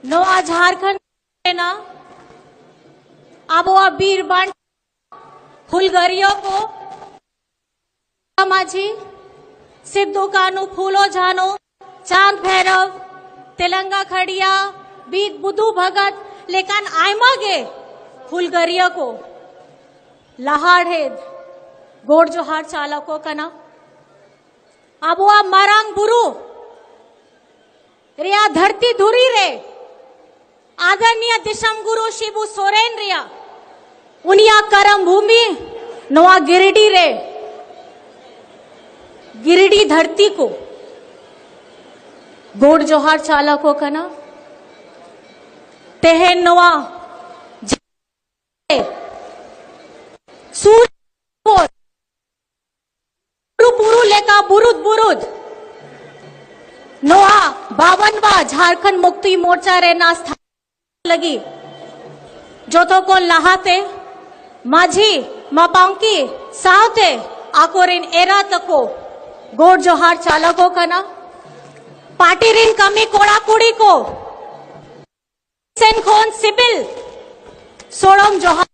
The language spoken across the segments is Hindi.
नवा झारखंड ना आबोआ बीर बांट फुलगरियों को माझी सिद्धू कानू फूलो झानो चांद भैरव तेलंगा खड़िया बीत बुद्धू भगत लेकिन आयमागे फुलगरिया को लहाड़ हेद गोड़ जोहार चालको कना आबोआ मारांग बुरु रिया धरती धुरी रे आदरणीय दिशम गुरु शिबू सोरेन रिया उनिया करम भूमि नवा गिरिडी रे गिरिडी धरती को गोड़ जोहार चालको कना तेहन नवा सूर पुरु लेका बुरुद बुरुद नोआ 52वां झारखंड मुक्ति मोर्चा रे नास्था लगी जो तो को लहाते माझी मापांकी सावते आकोरिन एरा तको गोड़ जोहार चालको कना पार्टी कमी कोड़ा कुड़ी को सेन खोन सिबिल सोड़म जोहार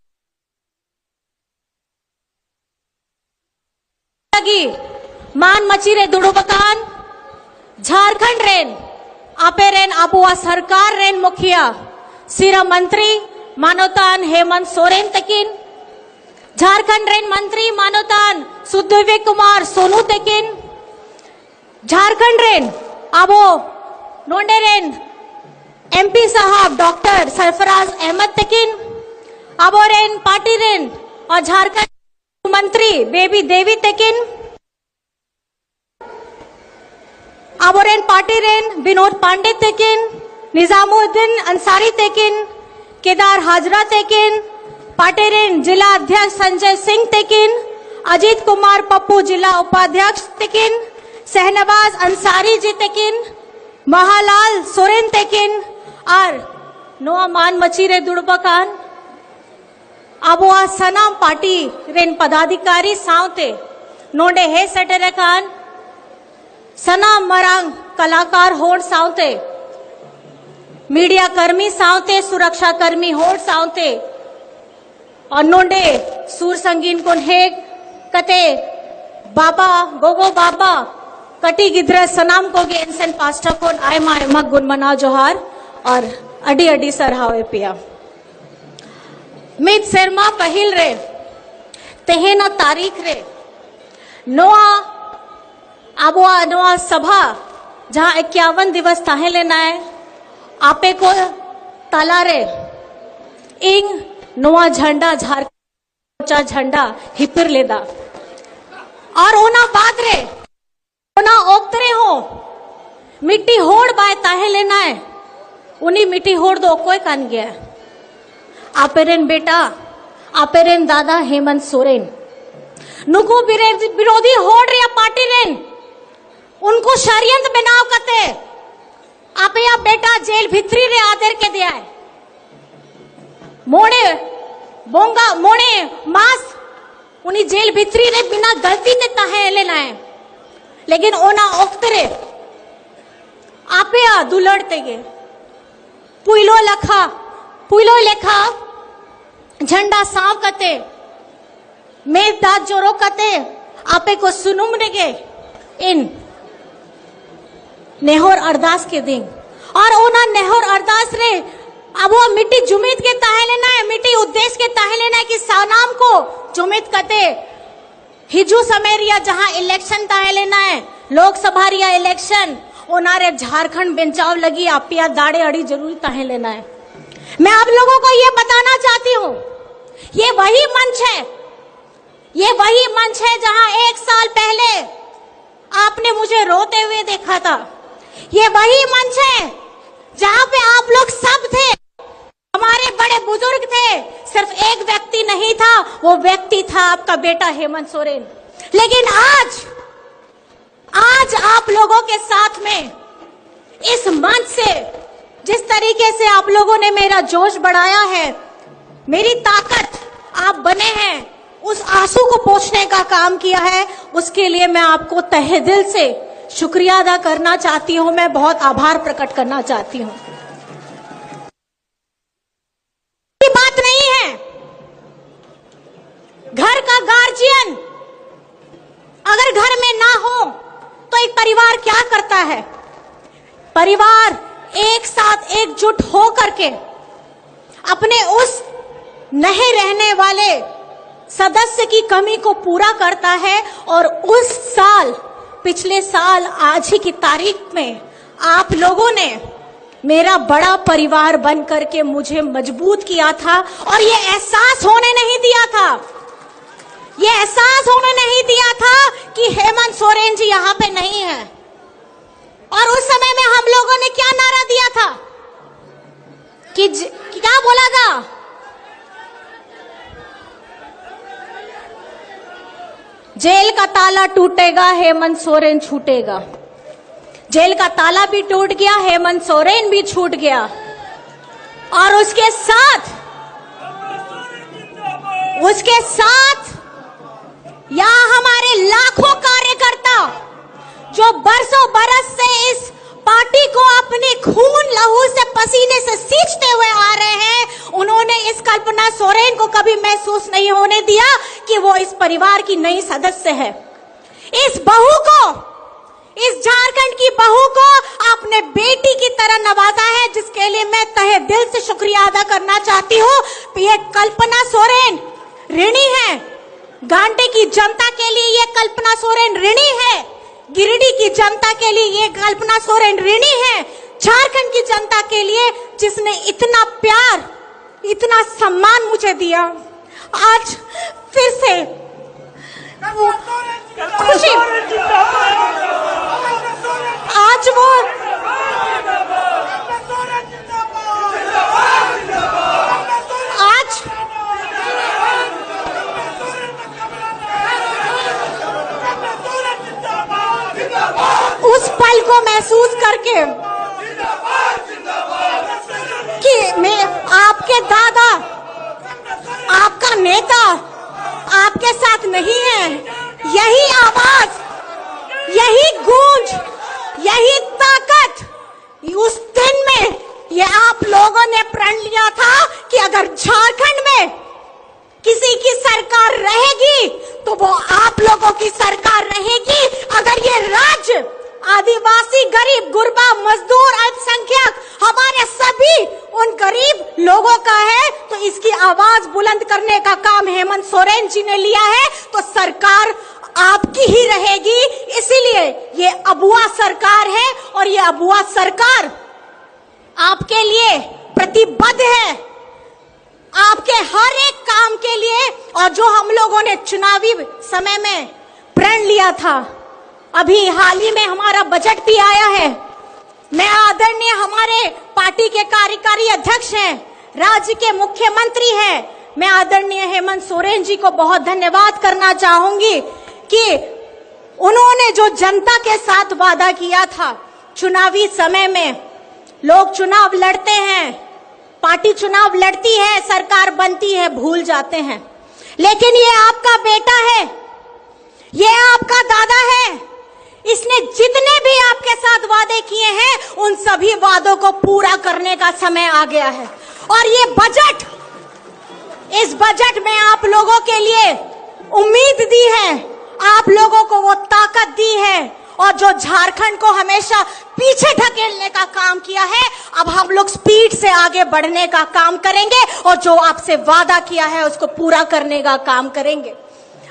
लगी मान मची रे दुड़ुबकान झारखंड रेन आपे रेन आबुआ सरकार रेन मुखिया सिरा मंत्री मानोतान हेमंत सोरेन तकिन झारखंड रेन मंत्री मानोतान सुदेवी कुमार सोनू तकिन झारखंड रेन आबो नोंडे रेन एमपी साहब डॉक्टर सरफराज अहमद तकिन आबो रेन पार्टी रेन और झारखंड मंत्री बेबी देवी तकिन आबोरेन पार्टी रेन विनोद पांडे तकिन निजामुद्दीन अंसारी तकिन केदार हाजरा तकिन पार्टी रेन जिला अध्यक्ष संजय सिंह तकिन अजीत कुमार पप्पू जिला उपाध्यक्ष तकिन सहनवाज अंसारी जी तकिन महालाल सोरेन तकिन और नोआ मान मची रे दुड़बकान आबोआ सनाम पार्टी रेन पदाधिकारी सावते नोंडे हे सटेरकान सना मरांग कलाकार होड़ सावते मीडिया कर्मी सावते सुरक्षा कर्मी होड़ सावते और नोंडे सूर संगीन को हेग कते बाबा गोगो बाबा कटी गिद्र सनाम को गे इंसन पास्टा को आयमा आयमा गुनमना जोहार और अडी अडी सरहावे पिया मित शर्मा पहिल रे तेहेना तारीख रे नोआ आबोआ नोआ सभा जहां 51 दिवस ताहे लेना है आपे को ताला रे इंग नोआ झंडा झारखंड झंडा हिपर लेदा और ओना बाद रे ओना ओक्तरे हो मिट्टी होड़ बाय ताहे लेना है उन्हीं मिट्टी होड़ दो कोई कान गया आपेरेन बेटा आपेरेन दादा हेमंत सोरेन नुकु विरोधी होड़ रे पार्टी रेन उनको षड्यंत्र बनाव कते आपे या बेटा जेल भित्री रे आदर के दिया है मोड़े बोंगा मोड़े मास उन्हीं जेल भित्री रे बिना गलती ते ताहे लेना है लेकिन ओना ओक्तरे आपे या दुलड़ते गे पुइलो लेखा झंडा सांव कते मेद दाद जोरो कते आपे को सुनुम गे इन नेहोर अरदास के दिन और ओना नेहोर अरदास रे अब वो मिट्टी जुमीद के ताहे लेना है मिट्टी उद्देश्य के ताहे लेना है कि सानाम को जुमीद कते हिजू समय रिया जहां इलेक्शन ताहे लेना है लोकसभा रिया इलेक्शन ओनारे झारखंड बेंचाव लगी आपिया दाड़े अड़ी जरूर ताहे लेना है। मैं आप लोगों को ये बताना चाहती हूँ ये वही मंच है जहां 1 साल पहले आपने मुझे रोते हुए देखा था। ये वही मंच है जहां पे आप लोग सब थे हमारे बड़े बुजुर्ग थे सिर्फ एक व्यक्ति नहीं था वो व्यक्ति था आपका बेटा हेमंत सोरेन। लेकिन आज आप लोगों के साथ में इस मंच से जिस तरीके से आप लोगों ने मेरा जोश बढ़ाया है मेरी ताकत आप बने हैं उस आंसू को पोंछने का काम किया है उसके लिए मैं आपको तहे दिल से शुक्रिया अदा करना चाहती हूं मैं बहुत आभार प्रकट करना चाहती हूं। परिवार क्या करता है? परिवार एक साथ एकजुट हो करके अपने उस नहीं रहने वाले सदस्य की कमी को पूरा करता है। और उस साल, पिछले साल आज ही की तारीख में आप लोगों ने मेरा बड़ा परिवार बन करके मुझे मजबूत किया था और ये एहसास होने नहीं दिया था, ये एहसास होने नहीं दिया था कि हेमंत सोरेन जी यहाँ पे नहीं है। और उस समय में हम लोगों ने क्या नारा दिया था कि क्या बोला था? जेल का ताला टूटेगा, हेमंत सोरेन छूटेगा। जेल का ताला भी टूट गया, हेमंत सोरेन भी छूट गया। और उसके साथ यहाँ हमारे लाखों कार्यकर्ता जो बरसों बरस से इस पार्टी को अपने खून लहू से पसीने से सींचते हुए आ रहे हैं, उन्होंने इस कल्पना सोरेन को कभी महसूस नहीं होने दिया कि वो इस परिवार की नई सदस्य है। इस बहू को, इस झारखंड की बहू को आपने बेटी की तरह नवाजा है, जिसके लिए मैं तहे दिल से शुक्रिया अदा करना चाहती हूँ। ये कल्पना सोरेन ऋणी है, गांडे की जनता के लिए ये कल्पना सोरेन ऋणी है, गिरिडीह की जनता के लिए ये कल्पना सोरेन ऋणी है, झारखंड की जनता के लिए जिसने इतना प्यार, इतना सम्मान मुझे दिया। आज फिर से खुशी, आज वो उस पल को महसूस करके कि मैं आपके दादा, आपका नेता आपके साथ नहीं है, यही आवाज, यही गूंज, यही ताकत उस दिन में ये आप लोगों ने प्रण लिया था कि अगर झारखंड में किसी की सरकार रहेगी तो वो आप लोगों की सरकार रहेगी। अगर ये राज्य आदिवासी, गरीब, गुरबा, मजदूर, अल्पसंख्यक, हमारे सभी उन गरीब लोगों का है, तो इसकी आवाज बुलंद करने का काम हेमंत सोरेन जी ने लिया है, तो सरकार आपकी ही रहेगी। इसीलिए ये अबुआ सरकार है और ये अबुआ सरकार आपके लिए प्रतिबद्ध है, आपके हर एक काम के लिए। और जो हम लोगों ने चुनावी समय में प्रण लिया था, अभी हाल ही में हमारा बजट भी आया है। मैं आदरणीय हमारे पार्टी के कार्यकारी अध्यक्ष हैं, राज्य के मुख्यमंत्री हैं, मैं आदरणीय हेमंत सोरेन जी को बहुत धन्यवाद करना चाहूंगी कि उन्होंने जो जनता के साथ वादा किया था। चुनावी समय में लोग चुनाव लड़ते हैं, पार्टी चुनाव लड़ती है, सरकार बनती है, भूल जाते हैं, लेकिन ये आपका बेटा है, ये आपका दादा है, इसने जितने भी आपके साथ वादे किए हैं उन सभी वादों को पूरा करने का समय आ गया है। और ये बजट, इस बजट में आप लोगों के लिए उम्मीद दी है, आप लोगों को वो ताकत दी है, और जो झारखंड को हमेशा पीछे ढकेलने का काम किया है, अब हम लोग स्पीड से आगे बढ़ने का काम करेंगे और जो आपसे वादा किया है उसको पूरा करने का काम करेंगे।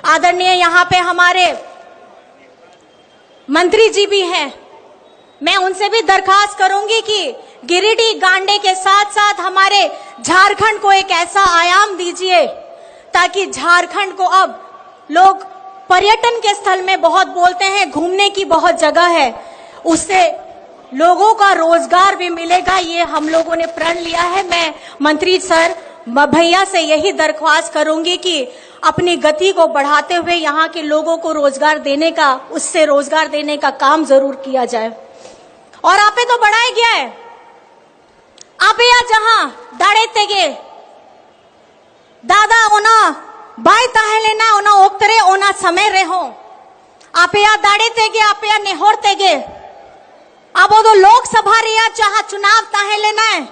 आदरणीय यहाँ पे हमारे मंत्री जी भी हैं, मैं उनसे भी दरखास्त करूंगी कि गिरिडीह, गांडे के साथ साथ हमारे झारखंड को एक ऐसा आयाम दीजिए ताकि झारखंड को अब लोग पर्यटन के स्थल में बहुत बोलते हैं, घूमने की बहुत जगह है, उससे लोगों का रोजगार भी मिलेगा। ये हम लोगों ने प्रण लिया है। मैं मंत्री सर भैया से यही दरख्वास्त करूंगी कि अपनी गति को बढ़ाते हुए यहाँ के लोगों को रोजगार देने का, उससे रोजगार देने का काम जरूर किया जाए। और आपे तो बढ़ाया गया है, आप या जहां दाड़े तेगे दादा ओना बाय ताहेलेना ओना ओक्तरे ओना समय रहो आप या दाड़े तेगे आप या नेहोर तेगे अब वो लोकसभा रिया जहां चुनाव ताहेलेना है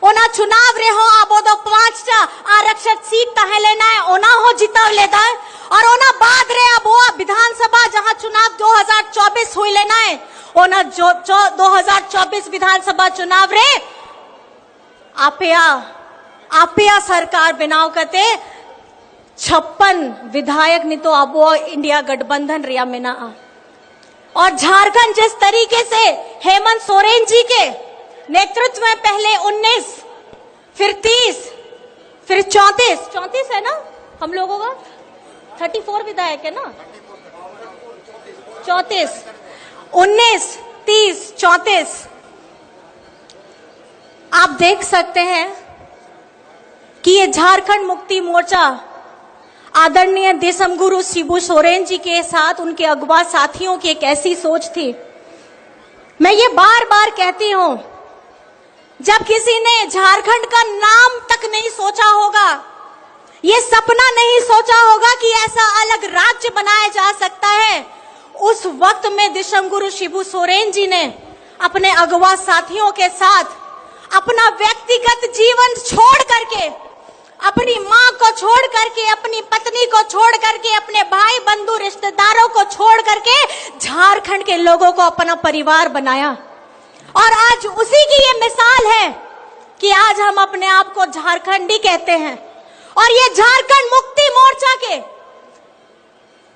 ओना चुनाव रहो अब वो 5 आरक्षित सीट ताहेलेना है ओना हो जिताव लेदा है और ओना बाद रे अब वो विधानसभा जहां चुनाव 2024 हुई लेना है ओना 2024 विधानसभा चुनाव रे आपिया सरकार बनाव कते 56 विधायक नहीं तो अब इंडिया गठबंधन रिया में ना। और झारखंड जिस तरीके से हेमंत सोरेन जी के नेतृत्व में पहले 19, फिर 30, फिर 34 है ना हम लोगों का, 34 विधायक है ना, 34, 19, 30, 34 आप देख सकते हैं कि ये झारखंड मुक्ति मोर्चा आदरणीय देशमगुरु शिबू सोरेन जी के साथ उनके अगवा साथियों की एक ऐसी सोच थी। मैं ये बार बार कहती हूं, जब किसी ने झारखंड का नाम तक नहीं सोचा होगा, ये सपना नहीं सोचा होगा कि ऐसा अलग राज्य बनाया जा सकता है, उस वक्त में देशमगुरु शिबू सोरेन जी ने अपने अगवा साथियों के साथ अपना व्यक्तिगत जीवन छोड़ करके, अपनी मां को छोड़ करके, अपनी पत्नी को छोड़ करके, अपने भाई बंधु रिश्तेदारों को छोड़ करके झारखंड के लोगों को अपना परिवार बनाया। और आज उसी की ये मिसाल है कि आज हम अपने आप को झारखंडी कहते हैं। और ये झारखंड मुक्ति मोर्चा के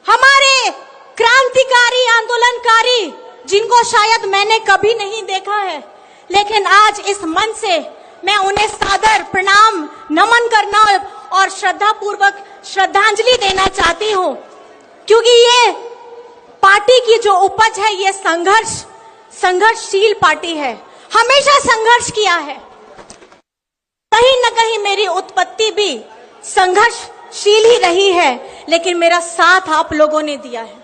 हमारे क्रांतिकारी आंदोलनकारी, जिनको शायद मैंने कभी नहीं देखा है, लेकिन आज इस मंच से मैं उन्हें सादर प्रणाम, नमन करना और श्रद्धापूर्वक श्रद्धांजलि देना चाहती हूं, क्योंकि ये पार्टी की जो उपज है ये संघर्षशील पार्टी है, हमेशा संघर्ष किया है। कहीं न कहीं मेरी उत्पत्ति भी संघर्षशील ही रही है, लेकिन मेरा साथ आप लोगों ने दिया है।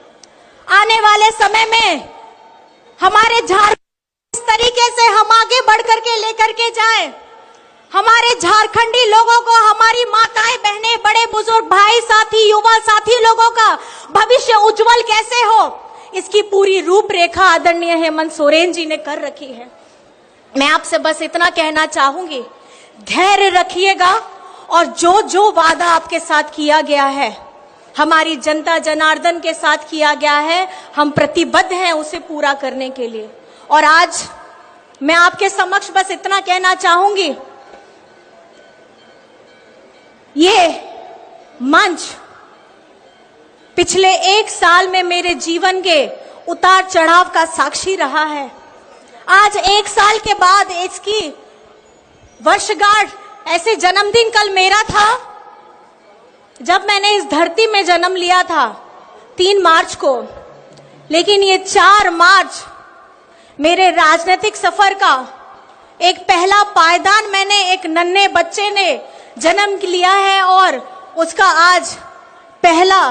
आने वाले समय में हमारे झारखंड इस तरीके से हम आगे बढ़ करके लेकर के जाएं, हमारे झारखंडी लोगों को, हमारी माताएं बहनें, बड़े बुजुर्ग भाई साथी, युवा साथी लोगों का भविष्य उज्जवल कैसे हो, इसकी पूरी रूपरेखा आदरणीय हेमंत सोरेन जी ने कर रखी है। मैं आपसे बस इतना कहना चाहूंगी, धैर्य रखिएगा और जो जो वादा आपके साथ किया गया है, हमारी जनता जनार्दन के साथ किया गया है, हम प्रतिबद्ध हैं उसे पूरा करने के लिए। और आज मैं आपके समक्ष बस इतना कहना चाहूंगी, ये मंच पिछले 1 साल में मेरे जीवन के उतार चढ़ाव का साक्षी रहा है। आज 1 साल के बाद इसकी वर्षगांठ, ऐसे जन्मदिन कल मेरा था जब मैंने इस धरती में जन्म लिया था 3 मार्च को, लेकिन ये 4 मार्च मेरे राजनीतिक सफर का एक पहला पायदान मैंने एक नन्हे बच्चे ने जन्म लिया है और उसका आज पहला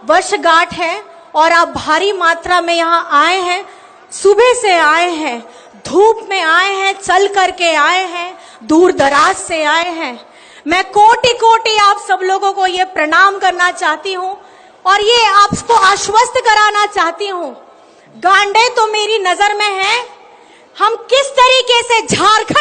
वर्षगांठ है। और आप भारी मात्रा में यहाँ आए हैं, सुबह से आए हैं, धूप में आए हैं, चल करके आए हैं, दूर दराज से आए हैं। मैं कोटि कोटि आप सब लोगों को ये प्रणाम करना चाहती हूँ और ये आपको आश्वस्त कराना चाहती हूँ, गांडे तो मेरी नजर में है, हम किस तरीके से झारखंड